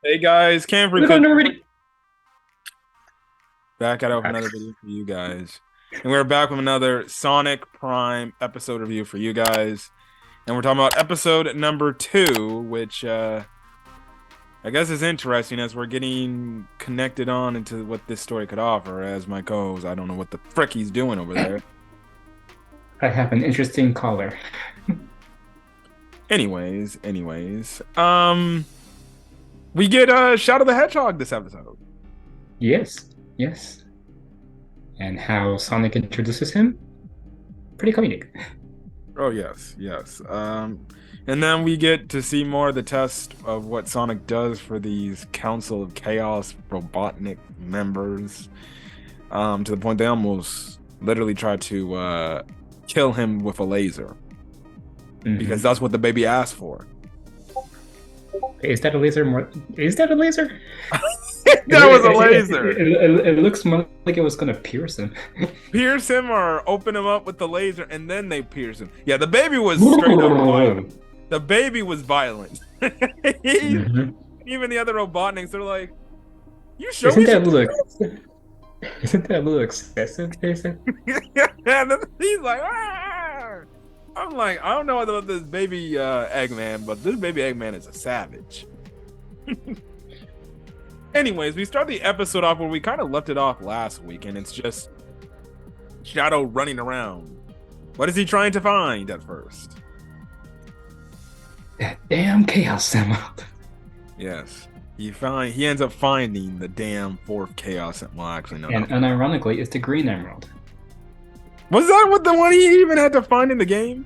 Hey guys, Camfrey Look Cook on already. back at it with another video for you guys. And we're back with another Sonic Prime episode review for you guys. And we're talking about episode number 2, which I guess is interesting as we're getting connected on into what this story could offer. As my co-host, I don't know what the frick he's doing over there. I have an interesting caller. Anyways, we get Shadow the Hedgehog this episode. Yes, yes. And how Sonic introduces him? Pretty comedic. Oh yes. And then we get to see more of the test of what Sonic does for these Council of Chaos Robotnik members. To the point they almost literally try to kill him with a laser. Because that's what the baby asked for. Is that a laser? Is that a laser? That was a laser. It looks more like it was gonna pierce him. Pierce him or open him up with the laser, and then they pierce him. Yeah, the baby was straight up violent. The baby was violent. Even the other Robotniks, they're like, "You show Isn't me that a some." little? Isn't that a little excessive? They said. And then he's like, "Ah!" I'm like, I don't know about this baby Eggman, but this baby Eggman is a savage. Anyways, we start the episode off where we kind of left it off last week, and it's just Shadow running around. What is he trying to find at first? That damn Chaos Emerald. Yes. He ends up finding the damn fourth Chaos Emerald. Well, actually, no. And unironically, it's the Green Emerald. Was that what the one he even had to find in the game?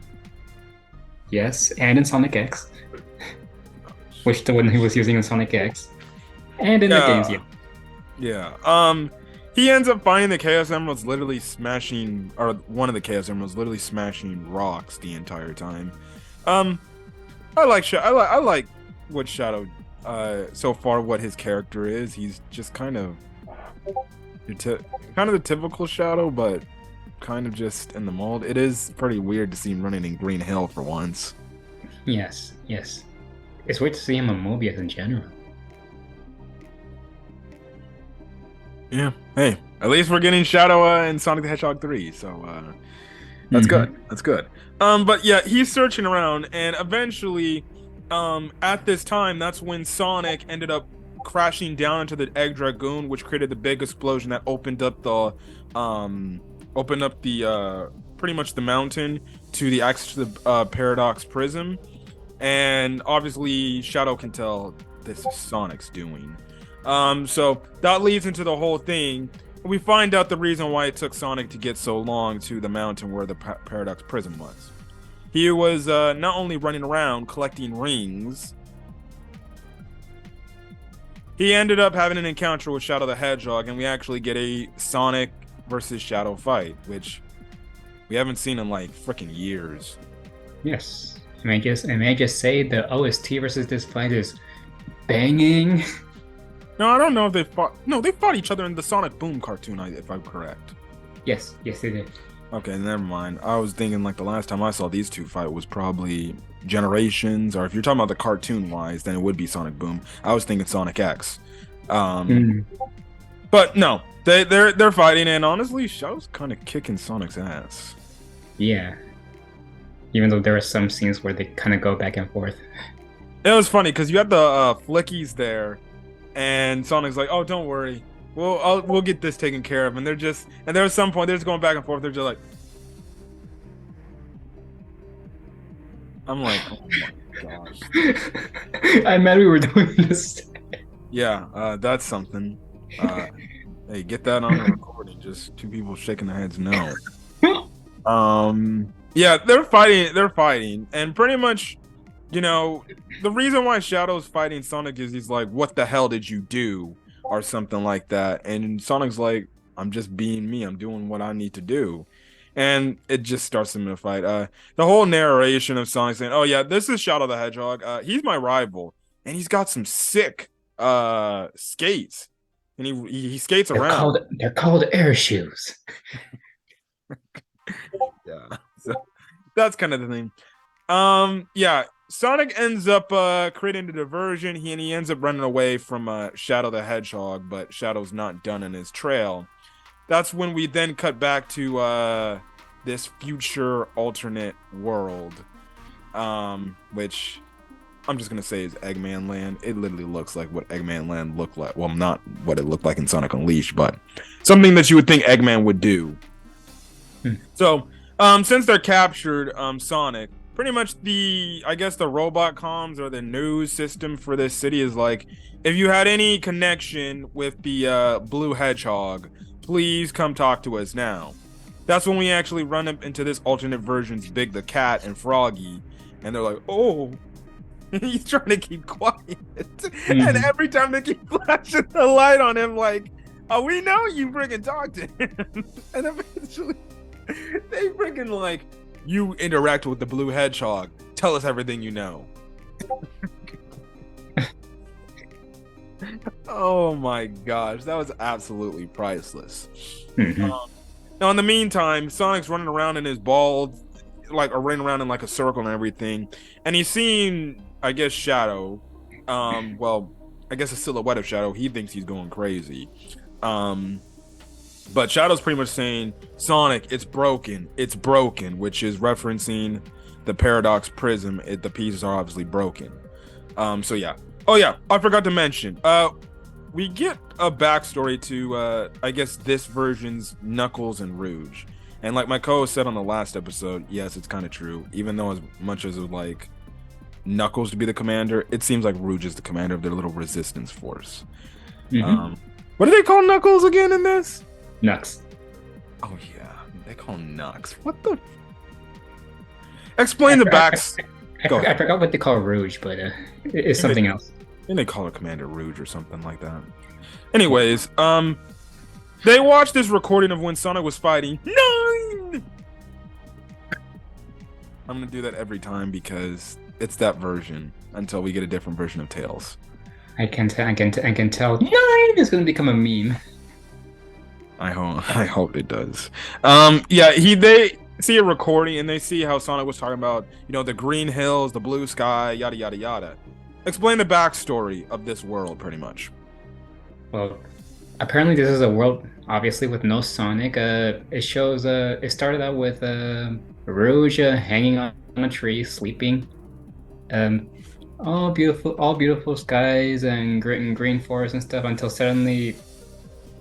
Yes, and in Sonic X. Which the one he was using in Sonic X. And in the games, yeah. Yeah. He ends up finding the Chaos Emeralds literally smashing, or one of the Chaos Emeralds literally smashing rocks the entire time. I like what Shadow, so far what his character is. He's just kind of the typical Shadow, but kind of just in the mold. It is pretty weird to see him running in Green Hill for once. Yes. It's weird to see him on Mobius in general. Yeah. Hey, at least we're getting Shadow in Sonic the Hedgehog 3, so that's good. That's good. But yeah, he's searching around, and eventually, at this time, that's when Sonic ended up crashing down into the Egg Dragoon, which created the big explosion that opened up the pretty much the mountain to the access to the Paradox Prism, and obviously Shadow can tell this is Sonic's doing. So that leads into the whole thing. We find out the reason why it took Sonic to get so long to the mountain where the Paradox Prism was. He was not only running around collecting rings, he ended up having an encounter with Shadow the Hedgehog, and we actually get a Sonic versus Shadow fight, which we haven't seen in like freaking years. Yes. May I just say the OST versus this fight is banging. No, I don't know if they fought. No, they fought each other in the Sonic Boom cartoon, if I'm correct. Yes, they did. Okay, never mind. I was thinking like the last time I saw these two fight was probably Generations, or if you're talking about the cartoon wise, then it would be Sonic Boom. I was thinking Sonic X. But no, they're fighting, and honestly, Shadow's kind of kicking Sonic's ass. Yeah. Even though there are some scenes where they kind of go back and forth. It was funny because you had the Flickies there, and Sonic's like, "Oh, don't worry, we'll get this taken care of." And there was some point they're just going back and forth. They're just like, I'm like, oh my gosh. I'm mad we were doing this. Yeah, that's something. Hey, get that on the recording. Just two people shaking their heads no. Yeah, they're fighting, and pretty much, you know, the reason why Shadow's fighting Sonic is he's like, "What the hell did you do?" or something like that, and Sonic's like, "I'm just being me. I'm doing what I need to do," and it just starts them in a fight. The whole narration of Sonic saying, "Oh yeah, this is Shadow the Hedgehog. He's my rival, and he's got some sick skates, and he skates around." They're called air shoes. Yeah, so that's kind of the thing. Yeah, Sonic ends up creating a diversion. He ends up running away from Shadow the Hedgehog, but Shadow's not done in his trail. That's when we then cut back to this future alternate world, which I'm just gonna say is Eggman Land. It literally looks like what Eggman Land looked like. Well, not what it looked like in Sonic Unleashed, but something that you would think Eggman would do. So, since they're captured, Sonic, pretty much I guess the robot comms or the news system for this city is like, if you had any connection with the Blue Hedgehog, please come talk to us now. That's when we actually run up into this alternate version's Big the Cat and Froggy, and they're like, oh, he's trying to keep quiet. And every time they keep flashing the light on him, like, oh, we know you freaking talk to him. And eventually, they freaking like, you interact with the Blue Hedgehog. Tell us everything you know. Oh my gosh, that was absolutely priceless. Now, in the meantime, Sonic's running around in his ball, like, or running around in like a circle and everything, and he's seeing, I guess, Shadow. Well, I guess a silhouette of Shadow. He thinks he's going crazy. But Shadow's pretty much saying, Sonic, it's broken, which is referencing the Paradox Prism. The pieces are obviously broken. So yeah. Oh yeah, I forgot to mention. We get a backstory to, I guess, this version's Knuckles and Rouge. And like my co-host said on the last episode, yes, it's kind of true. Even though as much as it would like Knuckles to be the commander, it seems like Rouge is the commander of their little resistance force. What do they call Knuckles again in this? Nux. Oh yeah, they call him Nux. What the? Explain the backs. I forgot what they call Rouge, but it's something else. I think they call it Commander Rouge or something like that. Anyways, they watched this recording of when Sonic was fighting 9. I'm gonna do that every time because it's that version until we get a different version of Tails. I can tell 9 is gonna become a meme. I hope it does. Yeah, they see a recording and they see how Sonic was talking about, the green hills, the blue sky, yada yada yada. Explain the backstory of this world, pretty much. Well, apparently this is a world, obviously, with no Sonic. It shows. It started out with Rouge hanging on a tree, sleeping. All beautiful skies and green forests and stuff. Until suddenly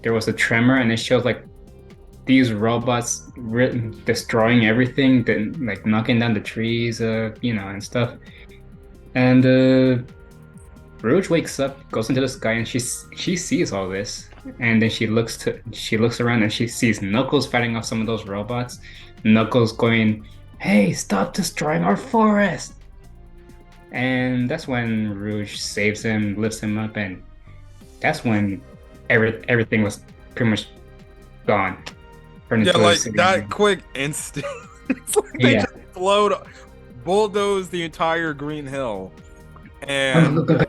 there was a tremor, and it shows like these robots destroying everything, then like knocking down the trees, and stuff. And Rouge wakes up, goes into the sky, and she sees all this. And then she looks around and she sees Knuckles fighting off some of those robots. Knuckles going, "Hey, stop destroying our forest!" And that's when Rouge saves him, lifts him up, and that's when everything was pretty much gone. Yeah, like that quick instant. It's like they just bulldoze the entire Green Hill, and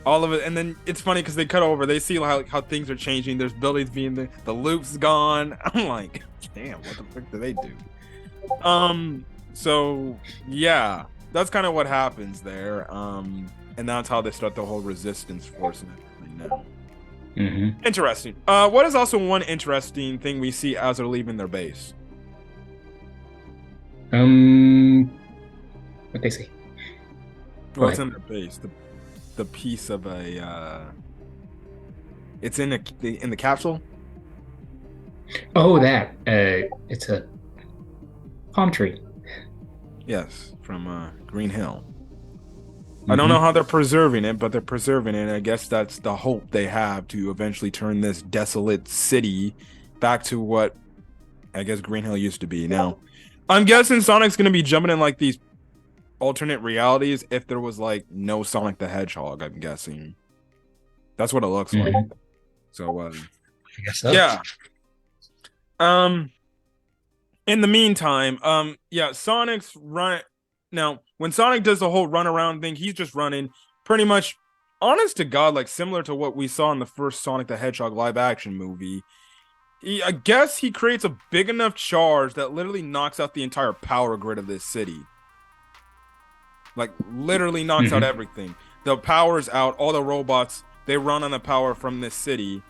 all of it. And then it's funny because they cut over. They see how things are changing. There's buildings being the loop's gone. I'm like, damn, what the frick do they do? So yeah, that's kind of what happens there. And that's how they start the whole resistance force and everything now. Interesting. What is also one interesting thing we see as they're leaving their base? What they say? What's in their base? The piece of a. It's in the capsule. Oh, that. It's a palm tree. Yes, from Green Hill. I don't know how they're preserving it, but they're preserving it. I guess that's the hope they have to eventually turn this desolate city back to what I guess Green Hill used to be. Now, I'm guessing Sonic's going to be jumping in like these alternate realities if there was like no Sonic the Hedgehog, I'm guessing. That's what it looks like. So, I guess so. Yeah. In the meantime, Sonic's run. Now, when Sonic does the whole run around thing, he's just running pretty much, honest to God, like similar to what we saw in the first Sonic the Hedgehog live action movie. I guess he creates a big enough charge that literally knocks out the entire power grid of this city. like literally knocks out Hmm. everything. The power's out. All the robots they run on the power from this city,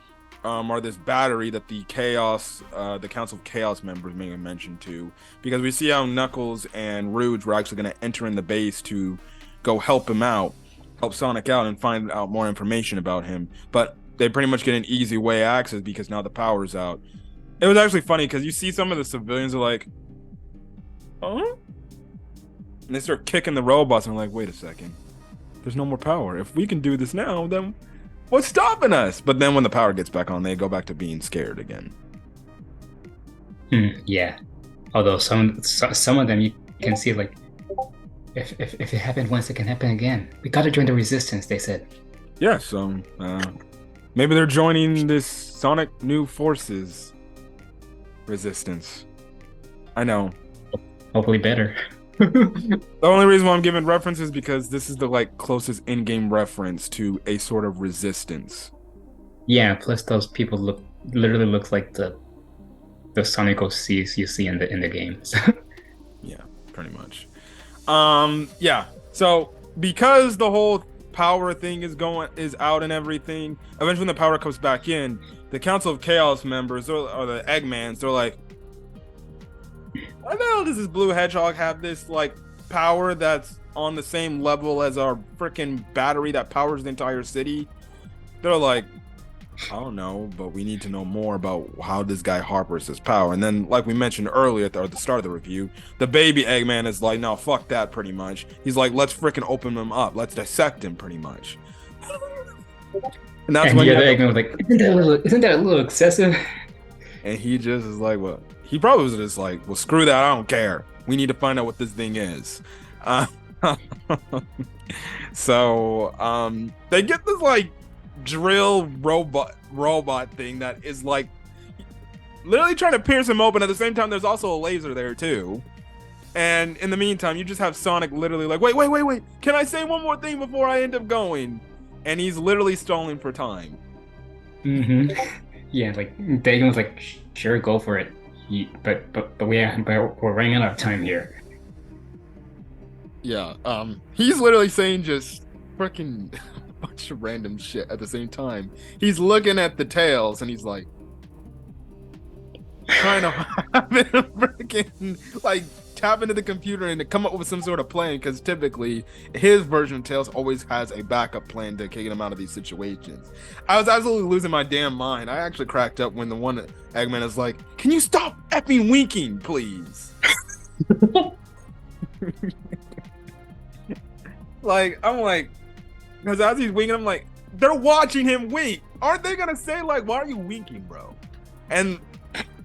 or this battery that the Council of Chaos members made a mention to, because we see how Knuckles and Rouge were actually going to enter in the base to go help him out, help Sonic out, and find out more information about him. But they pretty much get an easy way access because now the power's out. It was actually funny because you see some of the civilians are like, "Huh?" And they start kicking the robots, and I'm like, "Wait a second, there's no more power. If we can do this now, then what's stopping us?" But then when the power gets back on, they go back to being scared again. Yeah. Although some of them you can see like if it happened once, it can happen again. We gotta join the resistance, they said. Yeah, so maybe they're joining this Sonic New Forces resistance. I know. Hopefully better. The only reason why I'm giving reference is because this is the like closest in-game reference to a sort of resistance. Yeah, plus those people literally looks like the Sonic OCs you see in the games. Yeah, pretty much. Yeah. So because the whole power thing is out and everything, eventually when the power comes back in, the Council of Chaos members or the Eggmans, they're like, why the hell does this blue hedgehog have this like power that's on the same level as our freaking battery that powers the entire city? They're like, I don't know, but we need to know more about how this guy harvests his power. And then, like we mentioned earlier at the start of the review, the baby Eggman is like, no, fuck that, pretty much. He's like, let's freaking open him up. Let's dissect him, pretty much. And that's And when the you other have Eggman was like, isn't that a little excessive? and he just is like, well, he probably was just like, well, screw that, I don't care. We need to find out what this thing is. Uh, they get this like drill robot thing that is like literally trying to pierce him open. At the same time, there's also a laser there too. And in the meantime, you just have Sonic literally like, wait. Can I say one more thing before I end up going? And he's literally stalling for time. Hmm. Yeah, like the Eggman was like, sure, go for it. But we're running out of time here. Yeah. He's literally saying just freaking a bunch of random shit at the same time. He's looking at the tails and he's like trying to freaking like tap into the computer and to come up with some sort of plan, because typically his version of Tails always has a backup plan to kick him out of these situations. I was absolutely losing my damn mind. I actually cracked up when the one Eggman is like, "Can you stop effing winking, please?" Like, I'm like, because as he's winking, I'm like, they're watching him wink. Aren't they gonna say like, "Why are you winking, bro?" And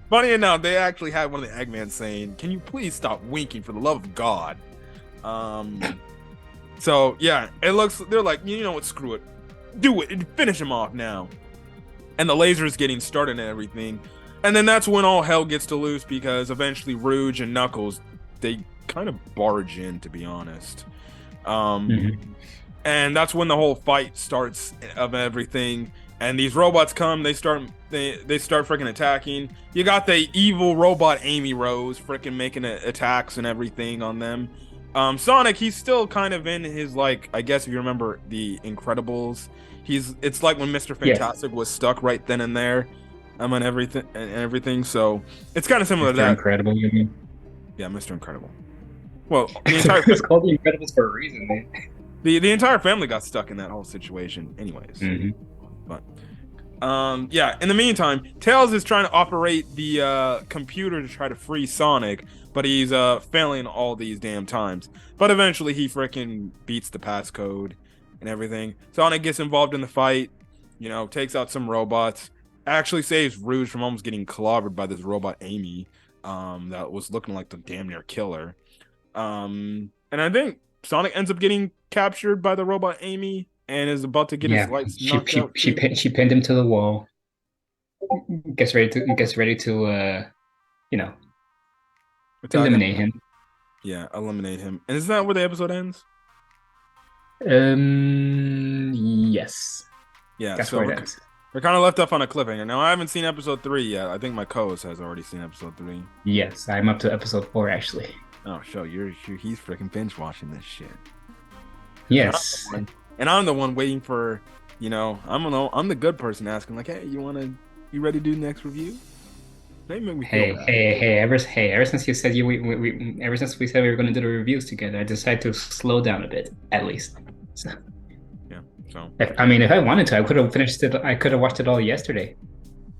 funny enough, they actually had one of the Eggman saying, "Can you please stop winking for the love of God?" So yeah, it looks, they're like, you know what, screw it, do it and finish him off now. And the laser is getting started and everything, and then that's when all hell gets to loose, because eventually Rouge and Knuckles, they kind of barge in, to be honest. Mhm. And that's when the whole fight starts of everything. And these robots come, they start freaking attacking. You got the evil robot Amy Rose freaking making attacks and everything on them. Sonic, he's still kind of in his, like, I guess if you remember the Incredibles, it's like when Mr. Yes, Fantastic was stuck right then and there, and everything. So it's kind of similar to Mr. that. Incredible, you mean? Yeah, Mr. Incredible. Well, the entire It's called the Incredibles for a reason, man. the entire family got stuck in that whole situation, anyways. Hmm. But yeah, in the meantime, Tails is trying to operate the computer to try to free Sonic, but he's failing all these damn times. But eventually he freaking beats the passcode and everything. Sonic gets involved in the fight, takes out some robots, actually saves Rouge from almost getting clobbered by this robot Amy, that was looking like the damn near killer. And I think Sonic ends up getting captured by the robot Amy and is about to get his Yeah, lights knocked out too. she pinned him to the wall. Gets ready to you know Attack him. eliminate him. Yeah, eliminate him. And is that where the episode ends? Yes, Yeah, that's so where we're, it ends. we're kind of left up on a cliffhanger. Now, I haven't seen episode 3 yet. I think my co-host has already seen episode 3. Yes, I'm up to episode 4 actually. Oh, he's freaking binge watching this shit. Yes. And I'm the one waiting for, I'm the good person asking like, hey, you ready to do the next review? They make me feel bad. Ever since you said ever since we said we were going to do the reviews together, I decided to slow down a bit, at least. So, Yeah. So if I wanted to, I could have finished it. I could have watched it all yesterday.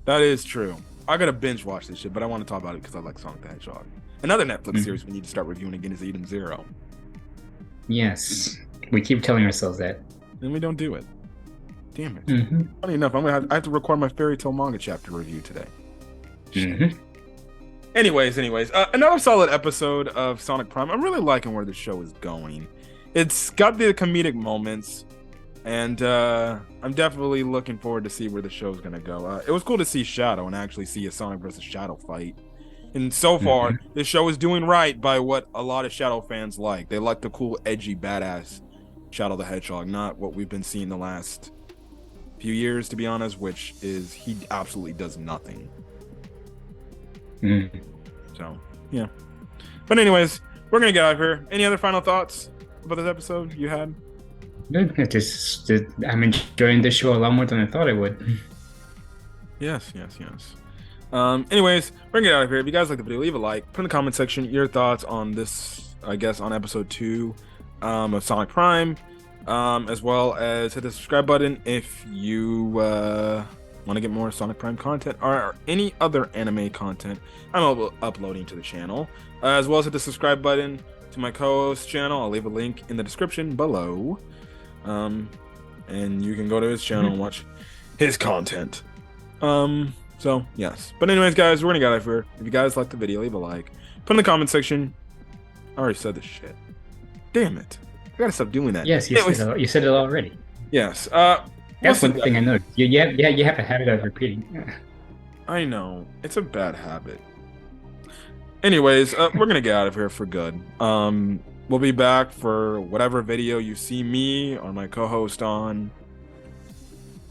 that is true. I gotta binge watch this shit, but I want to talk about it because I like Sonic the Hedgehog. Another Netflix series we need to start reviewing again is Eden Zero. Yes, we keep telling ourselves that. And we don't do it. Damn it. Mm-hmm. Funny enough, I have to record my fairy tale manga chapter review today. Mm-hmm. Anyways, another solid episode of Sonic Prime. I'm really liking where the show is going. It's got the comedic moments, and I'm definitely looking forward to see where the show's gonna go. It was cool to see Shadow and actually see a Sonic versus Shadow fight. And so far, this show is doing right by what a lot of Shadow fans like. They like the cool, edgy, badass Shadow the Hedgehog, not what we've been seeing the last few years, to be honest, which is he absolutely does nothing. So, yeah. But anyways, we're going to get out of here. Any other final thoughts about this episode you had? I'm enjoying this show a lot more than I thought I would. Yes. Anyways, we're gonna get out of here. If you guys like the video, leave a like. Put in the comment section your thoughts on this, I guess, on episode 2 of Sonic Prime, as well as hit the subscribe button if you want to get more Sonic Prime content or any other anime content I'm uploading to the channel, as well as hit the subscribe button to my co-host channel. I'll leave a link in the description below, and you can go to his channel and watch his content. So, yes. But anyways, guys, we're gonna get out of here. If you guys like the video, leave a like. Put in the comment section. I already said this shit. Damn it. I gotta stop doing that. Yes, you said it already. Yes. That's one thing I know. You have a habit of repeating. I know. It's a bad habit. Anyways, we're gonna get out of here for good. We'll be back for whatever video you see me or my co-host on.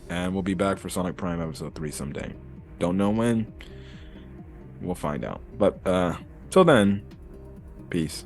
And we'll be back for Sonic Prime episode 3 someday. Don't know when. We'll find out. But till then, peace.